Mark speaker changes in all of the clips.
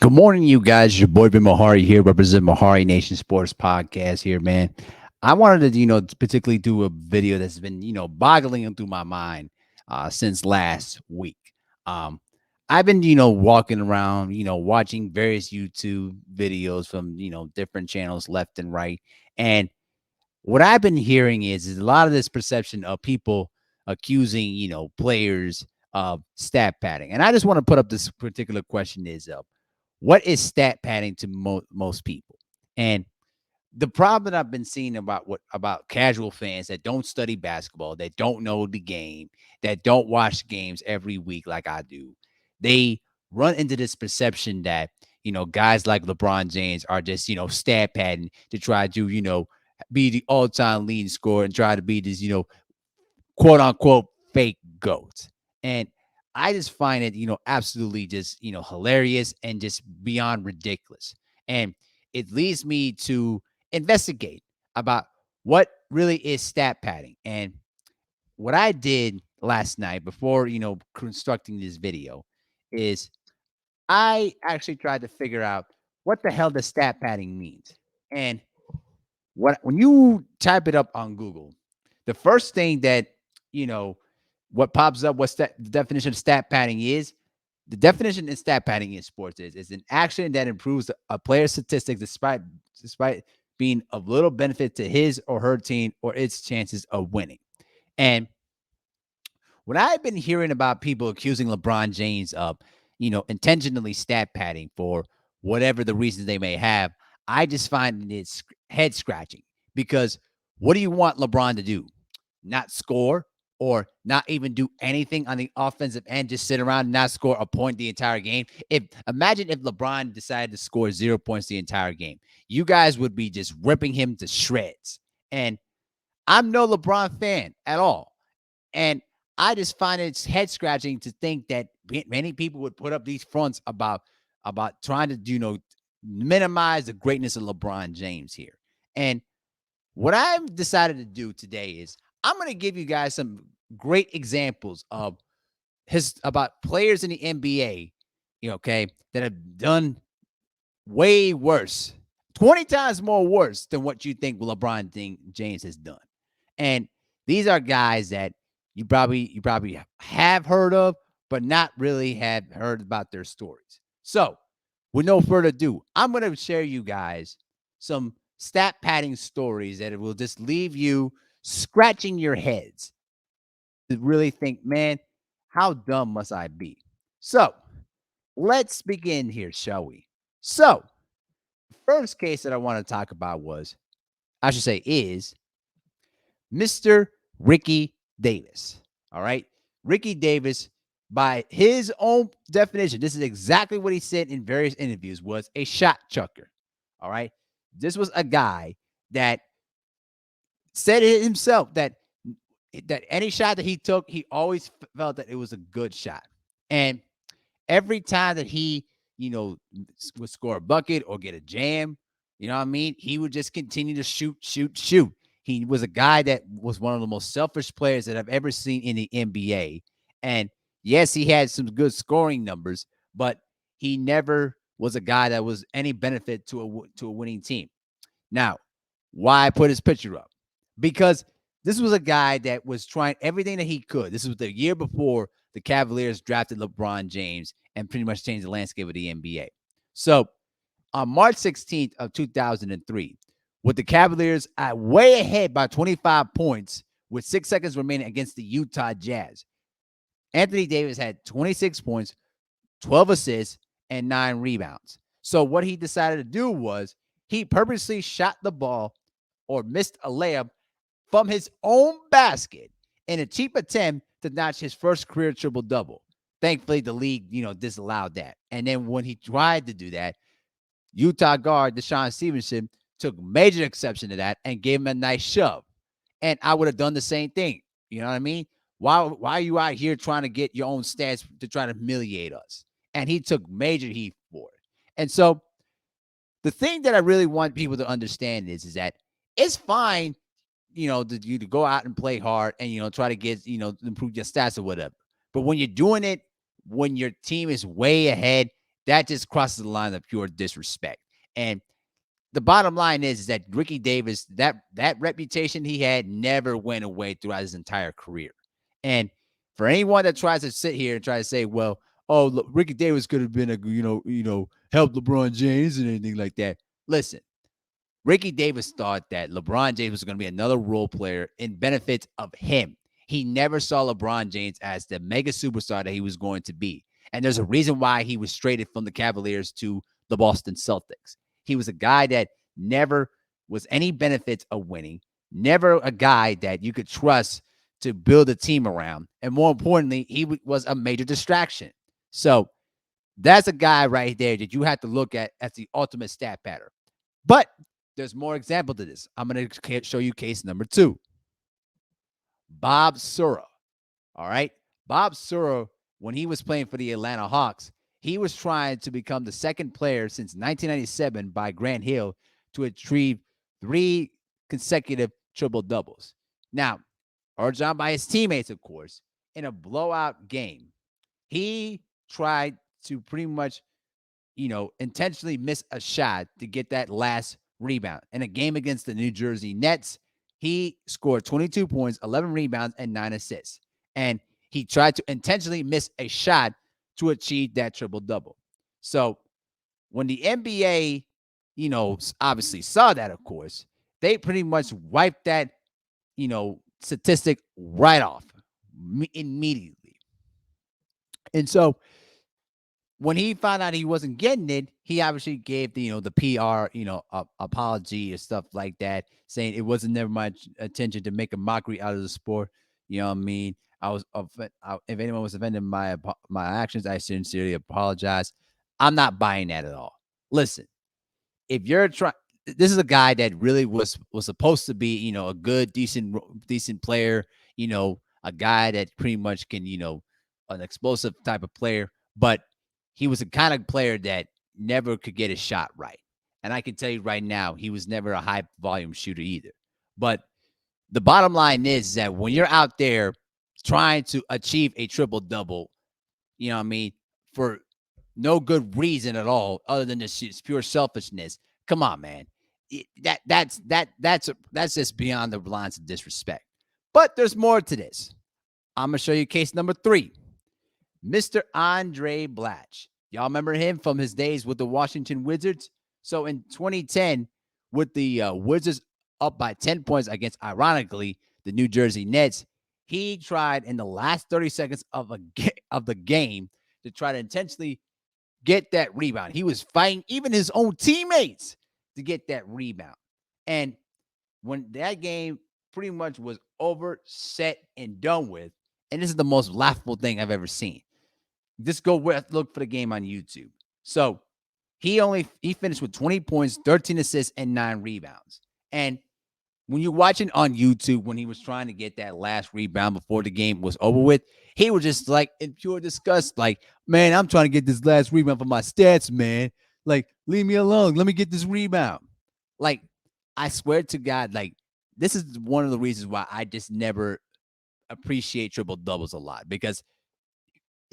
Speaker 1: Good morning, you guys. Your boy Ben Mahari here, represent Mahari Nation Sports Podcast here, man. I wanted to, particularly do a video that's been, boggling through my mind since last week. Um, I've been, walking around, watching various YouTube videos from, different channels left and right. And what I've been hearing is a lot of this perception of people accusing, players of stat padding. And I just want to put up this particular question is what is stat padding to most people? And the problem that I've been seeing about casual fans that don't study basketball, that don't know the game, that don't watch games every week like I do, they run into this perception that guys like LeBron James are just stat padding to try to be the all-time leading scorer and try to be this quote unquote fake goat. And I just find it, absolutely just, hilarious and just beyond ridiculous. And it leads me to investigate about what really is stat padding. And what I did last night before, constructing this video is I actually tried to figure out what the hell the stat padding means. And when you type it up on Google, the first thing that you know what pops up, what's the definition of stat padding is. The definition in stat padding in sports is an action that improves a player's statistics despite being of little benefit to his or her team or its chances of winning. And when I've been hearing about people accusing LeBron James of, intentionally stat padding for whatever the reasons they may have, I just find it head scratching because what do you want LeBron to do? Not score or not even do anything on the offensive end, just sit around and not score a point the entire game. If imagine if LeBron decided to score 0 points the entire game, you guys would be just ripping him to shreds. And I'm no LeBron fan at all. And I just find it head scratching to think that many people would put up these fronts about trying to minimize the greatness of LeBron James here. And what I've decided to do today is I'm going to give you guys some great examples of his about players in the NBA, okay, that have done way worse, 20 times more worse than what you think LeBron James has done. And these are guys that you probably have heard of, but not really have heard about their stories. So, with no further ado, I'm going to share you guys some stat padding stories that it will just leave you scratching your heads to really think, man, how dumb must I be? So, let's begin here, shall we? So, the first case that I want to talk about I should say, is Mr. Ricky Davis. All right. Ricky Davis, by his own definition, this is exactly what he said in various interviews, was a shot chucker. All right. This was a guy that said it himself that any shot that he took, he always felt that it was a good shot. And every time that he, would score a bucket or get a jam, you know what I mean? He would just continue to shoot, shoot, shoot. He was a guy that was one of the most selfish players that I've ever seen in the NBA. And yes, he had some good scoring numbers, but he never was a guy that was any benefit to a winning team. Now, why I put his picture up? Because this was a guy that was trying everything that he could. This was the year before the Cavaliers drafted LeBron James and pretty much changed the landscape of the NBA. So on March 16th of 2003, with the Cavaliers way ahead by 25 points with 6 seconds remaining against the Utah Jazz, Anthony Davis had 26 points, 12 assists, and 9 rebounds. So what he decided to do was he purposely shot the ball or missed a layup from his own basket in a cheap attempt to notch his first career triple double. Thankfully, the league, disallowed that. And then when he tried to do that, Utah guard Deshaun Stevenson took major exception to that and gave him a nice shove. And I would have done the same thing. You know what I mean? Why are you out here trying to get your own stats to try to humiliate us? And he took major heat for it. And so the thing that I really want people to understand is that it's fine, to go out and play hard and try to get improve your stats or whatever. But when you're doing it when your team is way ahead that just crosses the line of pure disrespect. And the bottom line is that Ricky Davis, that reputation he had never went away throughout his entire career. And for anyone that tries to sit here and try to say, well, oh, look, Ricky Davis could have been a help LeBron James and anything like that. Listen, Ricky Davis thought that LeBron James was going to be another role player in benefit of him. He never saw LeBron James as the mega superstar that he was going to be. And there's a reason why he was traded from the Cavaliers to the Boston Celtics. He was a guy that never was any benefits of winning, never a guy that you could trust to build a team around. And more importantly, he was a major distraction. So that's a guy right there that you have to look at as the ultimate stat pattern. But there's more example to this. I'm going to show you case number 2. Bob Sura. All right. Bob Sura, when he was playing for the Atlanta Hawks, he was trying to become the second player since 1997 by Grant Hill to achieve 3 consecutive triple doubles. Now, urged on by his teammates, of course, in a blowout game, he tried to pretty much, intentionally miss a shot to get that last rebound. In a game against the New Jersey Nets, he scored 22 points, 11 rebounds, and 9 assists. And he tried to intentionally miss a shot to achieve that triple-double. So when the NBA, obviously saw that, of course, they pretty much wiped that, statistic right off immediately. And so when he found out he wasn't getting it, he obviously gave the PR, apology and stuff like that, saying it wasn't never my intention to make a mockery out of the sport. You know what I mean? If anyone was offended by my actions, I sincerely apologize. I'm not buying that at all. Listen, if you're trying, this is a guy that really was supposed to be, a good, decent player, a guy that pretty much can, an explosive type of player, but he was a kind of player that never could get his shot right. And I can tell you right now, he was never a high volume shooter either. But the bottom line is that when you're out there trying to achieve a triple double, you know what I mean, for no good reason at all, other than just pure selfishness. Come on, man. That's just beyond the lines of disrespect. But there's more to this. I'm gonna show you case number 3. Mr. Andre Blatch. Y'all remember him from his days with the Washington Wizards? So in 2010, with the Wizards up by 10 points against, ironically, the New Jersey Nets, he tried in the last 30 seconds of the game to try to intentionally get that rebound. He was fighting even his own teammates to get that rebound. And when that game pretty much was over, set, and done with, and this is the most laughable thing I've ever seen. Just go look for the game on YouTube. So he finished with 20 points, 13 assists, and 9 rebounds. And when you're watching on YouTube, when he was trying to get that last rebound before the game was over with, he was just like in pure disgust, like, man, I'm trying to get this last rebound for my stats, man. Like, leave me alone. Let me get this rebound. Like, I swear to God, like, this is one of the reasons why I just never appreciate triple doubles a lot, because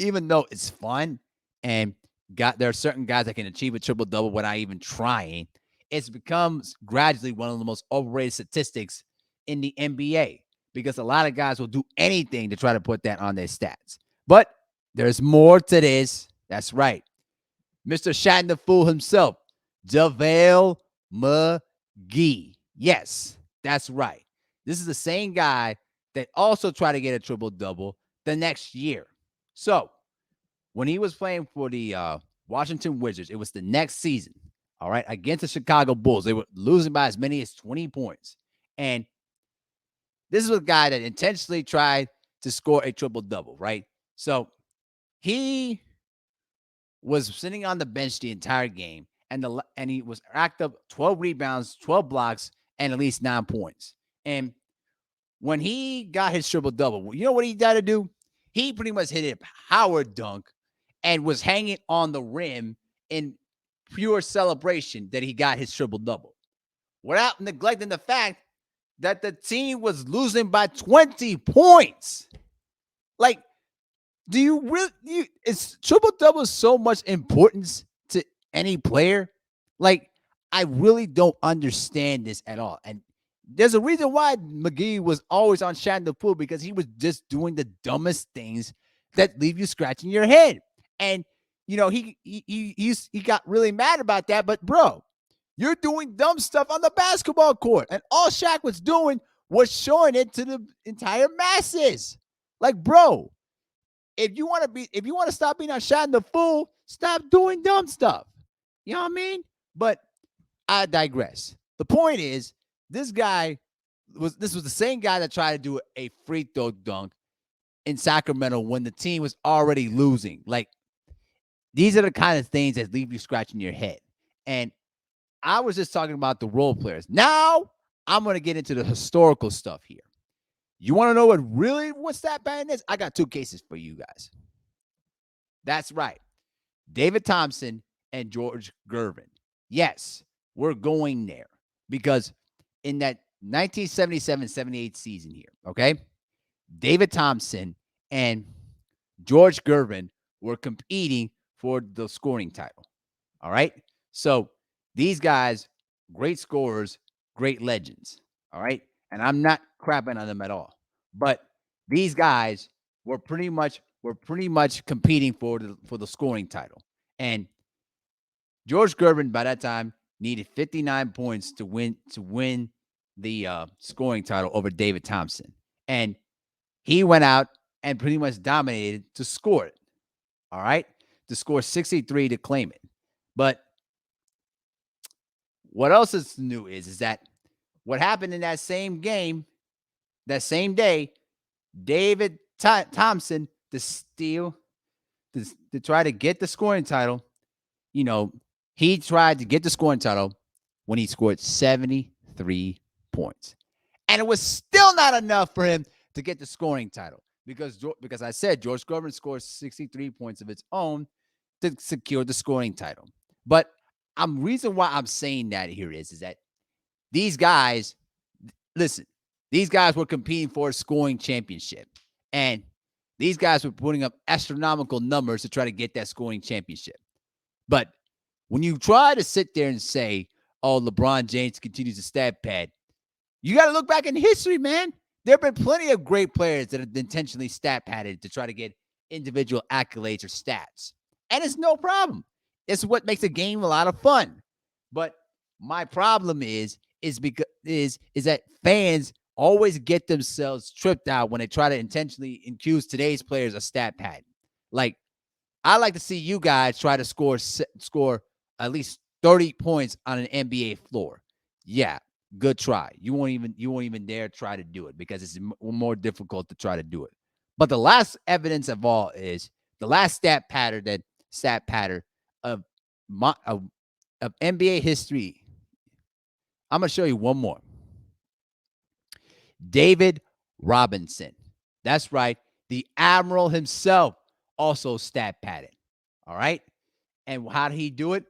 Speaker 1: even though it's fun and there are certain guys that can achieve a triple double without even trying, it's becomes gradually one of the most overrated statistics in the NBA, because a lot of guys will do anything to try to put that on their stats. But there's more to this. That's right. Mr. Shotting the Fool himself, JaVale McGee. Yes, that's right. This is the same guy that also tried to get a triple double the next year. So when he was playing for the Washington Wizards, it was the next season, all right, against the Chicago Bulls. They were losing by as many as 20 points. And this is a guy that intentionally tried to score a triple-double, right? So he was sitting on the bench the entire game, and he was racked up 12 rebounds, 12 blocks, and at least 9 points. And when he got his triple-double, you know what he got to do? He pretty much hit a power dunk and was hanging on the rim in pure celebration that he got his triple-double, without neglecting the fact that the team was losing by 20 points. Like, Do you really? Is triple double so much importance to any player? Like, I really don't understand this at all. And there's a reason why McGee was always on Shatting the Pool, because he was just doing the dumbest things that leave you scratching your head. And he got really mad about that. But bro, you're doing dumb stuff on the basketball court, and all Shaq was doing was showing it to the entire masses. Like, bro, if you want to stop being on Shot the Fool, stop doing dumb stuff. You know what I mean? But I digress. The point is, this was the same guy that tried to do a free throw dunk in Sacramento when the team was already losing. Like, these are the kind of things that leave you scratching your head. And I was just talking about the role players. Now I'm going to get into the historical stuff here. You want to know what's that bad is? I got two cases for you guys. That's right. David Thompson and George Gervin. Yes, we're going there because in that 1977-78 season here, okay, David Thompson and George Gervin were competing for the scoring title. All right. So these guys, great scorers, great legends. All right. And I'm not crapping on them at all. But these guys were pretty much competing for the scoring title. And George Gervin by that time needed 59 points to win the scoring title over David Thompson. And he went out and pretty much dominated to score it. All right. To score 63 to claim it. But what else is new is that what happened in that same game, that same day, David Thompson to try to get the scoring title. He tried to get the scoring title when he scored 73 points, and it was still not enough for him to get the scoring title because I said George Gervin scored 63 points of its own to secure the scoring title. But reason why I'm saying that here is that these guys, listen, these guys were competing for a scoring championship. And these guys were putting up astronomical numbers to try to get that scoring championship. But when you try to sit there and say, oh, LeBron James continues to stat pad, you got to look back in history, man. There have been plenty of great players that have intentionally stat padded to try to get individual accolades or stats. And it's no problem. It's what makes a game a lot of fun. But my problem is that fans always get themselves tripped out when they try to intentionally accuse today's players of stat pad. Like, I like to see you guys try to score at least 30 points on an NBA floor. Yeah, good try. You won't even dare try to do it because it's more difficult to try to do it. But the last evidence of all is the last stat pattern of NBA history. I'm gonna show you one more. David Robinson. That's right. The Admiral himself also stat padded. All right. And how did he do it?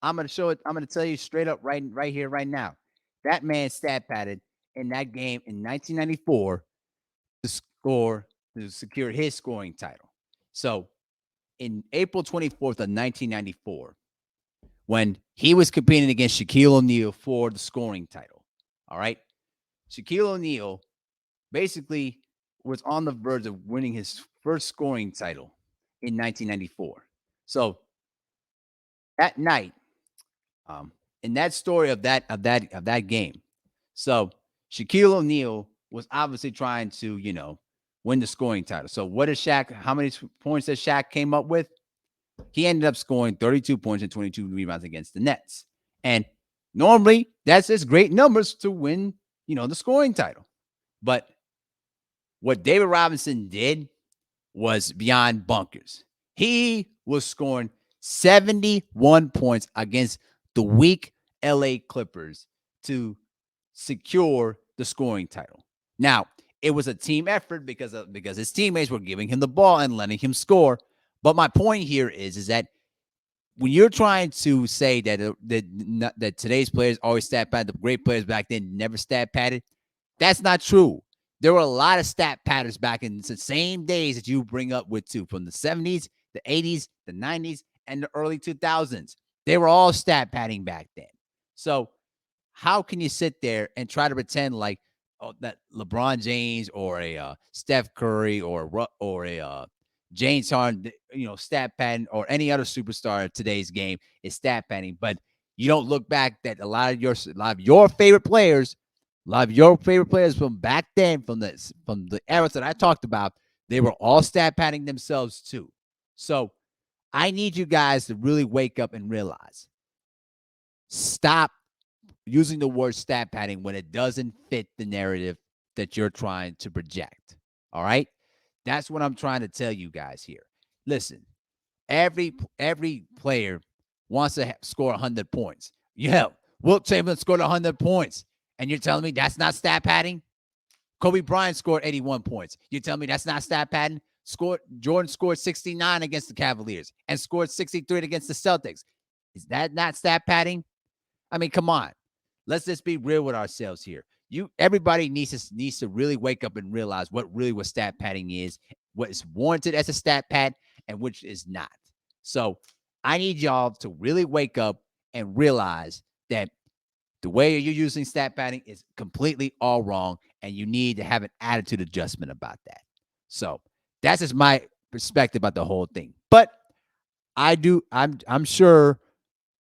Speaker 1: I'm going to show it. I'm going to tell you straight up right here, right now. That man stat padded in that game in 1994 to secure his scoring title. So in April 24th of 1994, when he was competing against Shaquille O'Neal for the scoring title. All right. Shaquille O'Neal basically was on the verge of winning his first scoring title in 1994. So that night, in that story of that game, so Shaquille O'Neal was obviously trying to win the scoring title. So what did Shaq? How many points did Shaq came up with? He ended up scoring 32 points and 22 rebounds against the Nets. And normally that's just great numbers to win, the scoring title. But what David Robinson did was beyond bunkers. He was scoring 71 points against the weak LA Clippers to secure the scoring title. Now, it was a team effort because his teammates were giving him the ball and letting him score. But my point here is that when you're trying to say that today's players always stat padded, the great players back then never stat padded, that's not true. There were a lot of stat patterns back in the same days that you bring up with too, from the 70s, the 80s, the 90s, and the early 2000s. They were all stat padding back then. So how can you sit there and try to pretend like that LeBron James or a Steph Curry or a James Harden, stat padding, or any other superstar in today's game is stat padding, but you don't look back that a lot of your favorite players, from back then, from the eras that I talked about, they were all stat padding themselves too. So I need you guys to really wake up and realize, stop using the word stat padding when it doesn't fit the narrative that you're trying to project. All right? That's what I'm trying to tell you guys here. Listen, every player wants to score 100 points. Yeah, Wilt Chamberlain scored 100 points, and you're telling me that's not stat padding? Kobe Bryant scored 81 points. You're telling me that's not stat padding? Jordan scored 69 against the Cavaliers and scored 63 against the Celtics. Is that not stat padding? I mean, come on. Let's just be real with ourselves here. Everybody needs to really wake up and realize what stat padding is, what is warranted as a stat pad, and which is not. So I need y'all to really wake up and realize that the way you're using stat padding is completely all wrong, and you need to have an attitude adjustment about that. So that's just my perspective about the whole thing. But I'm sure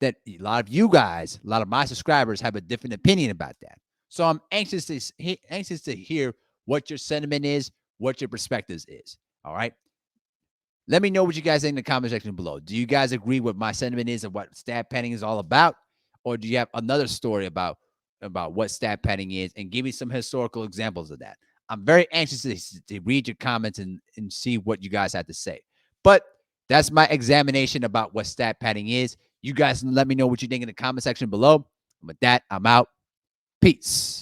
Speaker 1: that a lot of you guys, a lot of my subscribers have a different opinion about that. So I'm anxious to hear what your sentiment is, what your perspectives is. All right. Let me know what you guys think in the comment section below. Do you guys agree with my sentiment is of what stat padding is all about? Or do you have another story about what stat padding is? And give me some historical examples of that. I'm very anxious to read your comments and see what you guys have to say. But that's my examination about what stat padding is. You guys let me know what you think in the comment section below. And with that, I'm out. Peace.